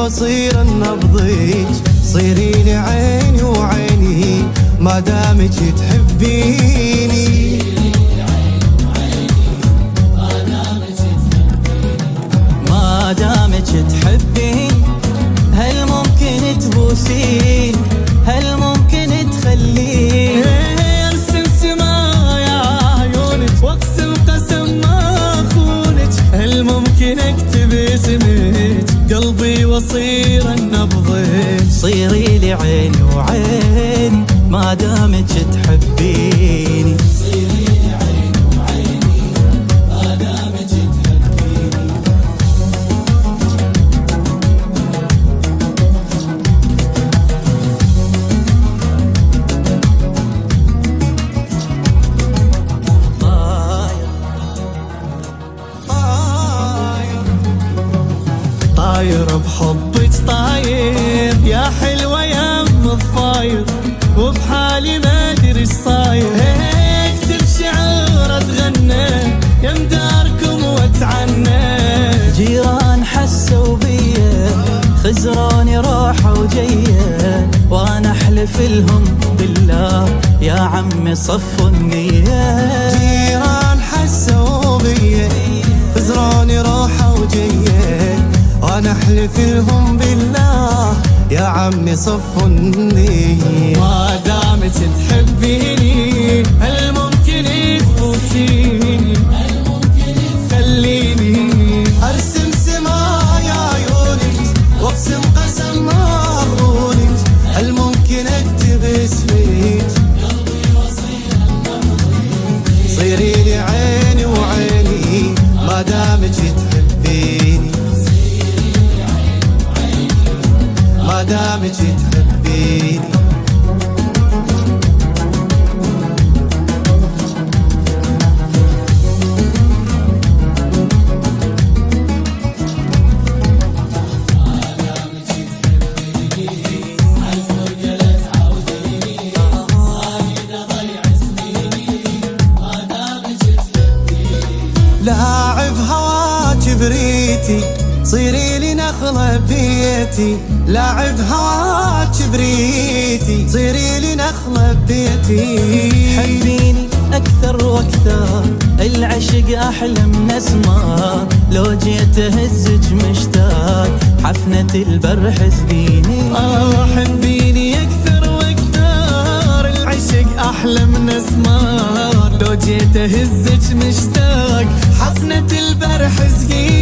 واصير النبضيج، صيري لي عيني وعيني ما دامك تحبيني. ما دامك تحبين، هل ممكن تبوسين؟ هل ممكن تخلين؟ ارسم سما يا عيونك واقسم قسم ما اخونك، هل ممكن اكتب اسمك قلبي واصير النبضيج، صيري لي عيني وعيني ما دامك تحبيني. طاير بحبك طاير يا حلوة يا ام الطاير، وبحالي ما ادري ايش صاير، اكتب شعر اتغنى يا مداركم واتعنى. جيران حسوا بيا خزروني راحة وجية، وانا احلف لهم بالله يا عمي صفوا النية. جيران حسوا بيا خزروني راحة وجية، وانا احلف لهم بالله يا عمي صفوا النية. ما دامك تحبيني هل ممكن تبوسيني؟ هل ممكن تخليني ارسم سما يا عيونك واقسم قسم ما اخونك، هل ممكن اكتب اسمك قلبي وصير النبضيج، صيري لي عيني وعيني ما دامك تحبيني. ما دامك تحبيني. لاعب هواك بريتي صيري لي نخلة بيتي، لاعب هواك بريتي صيري لي نخلة بيتي. حبيني أكثر وأكثر، العشق أحلى من أسمار، لو جيت أهزج مشتاق حفنة البر حسبيني. حبيني أكثر وأكثر، العشق أحلى من أسمار، لو جيت أهزج مشتاق حفنة البر حسبيني.